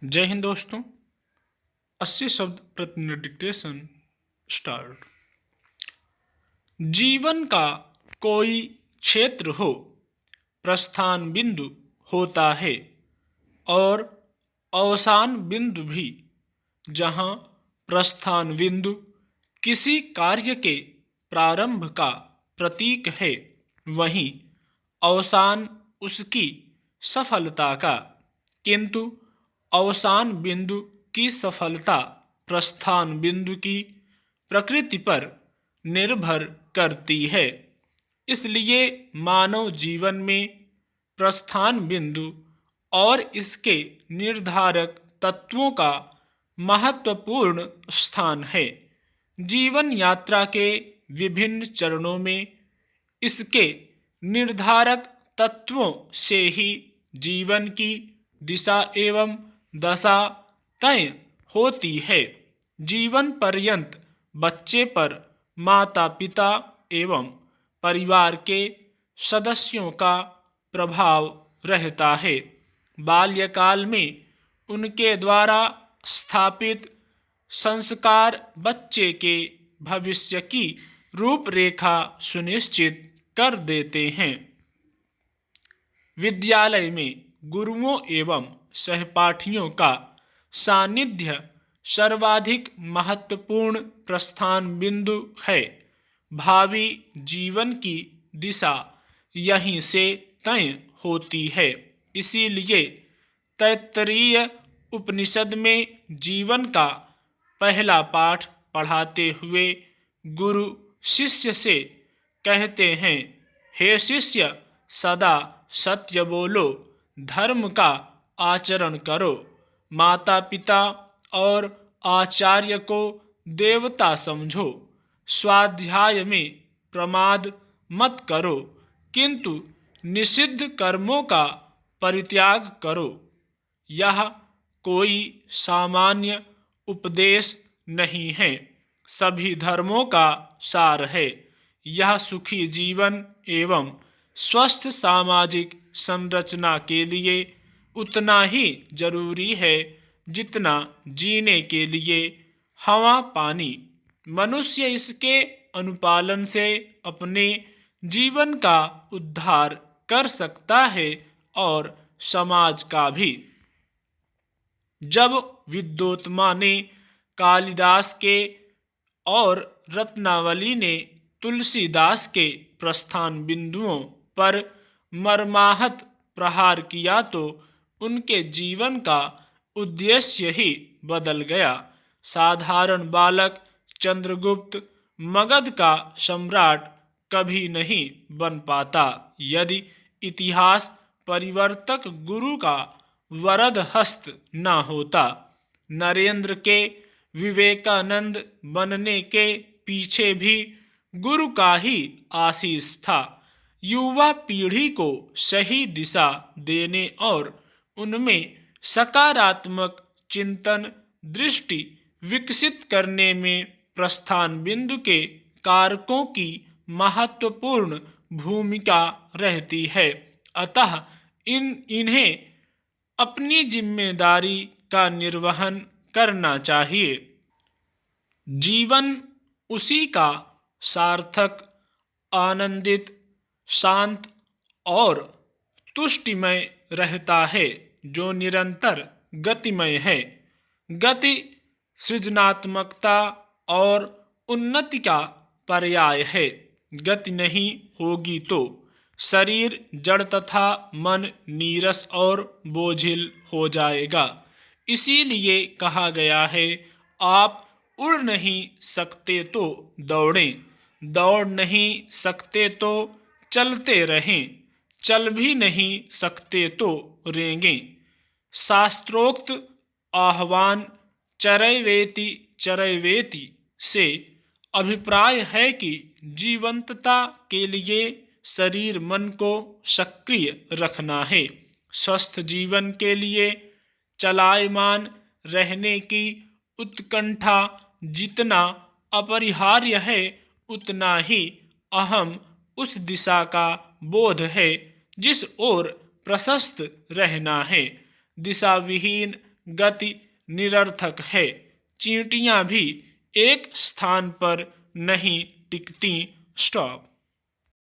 जय हिंद दोस्तों। 80 शब्द प्रति मिनट डिक्टेशन स्टार्ट। जीवन का कोई क्षेत्र हो, प्रस्थान बिंदु होता है और अवसान बिंदु भी। जहाँ प्रस्थान बिंदु किसी कार्य के प्रारंभ का प्रतीक है, वहीं अवसान उसकी सफलता का। किंतु अवसान बिंदु की सफलता प्रस्थान बिंदु की प्रकृति पर निर्भर करती है। इसलिए मानव जीवन में प्रस्थान बिंदु और इसके निर्धारक तत्वों का महत्वपूर्ण स्थान है। जीवन यात्रा के विभिन्न चरणों में इसके निर्धारक तत्वों से ही जीवन की दिशा एवं दशा तय होती है। जीवन पर्यंत बच्चे पर माता पिता एवं परिवार के सदस्यों का प्रभाव रहता है। बाल्यकाल में उनके द्वारा स्थापित संस्कार बच्चे के भविष्य की रूपरेखा सुनिश्चित कर देते हैं। विद्यालय में गुरुओं एवं सहपाठियों का सानिध्य सर्वाधिक महत्वपूर्ण प्रस्थान बिंदु है। भावी जीवन की दिशा यहीं से तय होती है। इसीलिए तैत्तरीय उपनिषद में जीवन का पहला पाठ पढ़ाते हुए गुरु शिष्य से कहते हैं, हे शिष्य, सदा सत्य बोलो, धर्म का आचरण करो, माता पिता और आचार्य को देवता समझो, स्वाध्याय में प्रमाद मत करो, किंतु निषिद्ध कर्मों का परित्याग करो। यह कोई सामान्य उपदेश नहीं है, सभी धर्मों का सार है। यह सुखी जीवन एवं स्वस्थ सामाजिक संरचना के लिए उतना ही जरूरी है जितना जीने के लिए हवा पानी। मनुष्य इसके अनुपालन से अपने जीवन का उद्धार कर सकता है और समाज का भी। जब विद्योत्मा ने कालिदास के और रत्नावली ने तुलसीदास के प्रस्थान बिंदुओं पर मर्माहत प्रहार किया तो उनके जीवन का उद्देश्य ही बदल गया। साधारण बालक चंद्रगुप्त मगध का सम्राट कभी नहीं बन पाता यदि इतिहास परिवर्तक गुरु का वरद हस्त न होता। नरेंद्र के विवेकानंद बनने के पीछे भी गुरु का ही आशीष था। युवा पीढ़ी को सही दिशा देने और उनमें सकारात्मक चिंतन दृष्टि विकसित करने में प्रस्थान बिंदु के कारकों की महत्वपूर्ण भूमिका रहती है। अतः इन्हें अपनी जिम्मेदारी का निर्वहन करना चाहिए। जीवन उसी का सार्थक, आनंदित, शांत और तुष्टिमय रहता है जो निरंतर गतिमय है। गति सृजनात्मकता और उन्नति का पर्याय है। गति नहीं होगी तो शरीर जड़ तथा मन नीरस और बोझिल हो जाएगा। इसीलिए कहा गया है, आप उड़ नहीं सकते तो दौड़ें, दौड़ नहीं सकते तो चलते रहें, चल भी नहीं सकते तो रेंगें। शास्त्रोक्त आह्वान चरैवेति चरैवेति से अभिप्राय है कि जीवंतता के लिए शरीर मन को सक्रिय रखना है। स्वस्थ जीवन के लिए चलायमान रहने की उत्कंठा जितना अपरिहार्य है, उतना ही अहम उस दिशा का बोध है जिस ओर प्रशस्त रहना है। दिशा विहीन गति निरर्थक है। चींटियां भी एक स्थान पर नहीं टिकती। स्टॉप।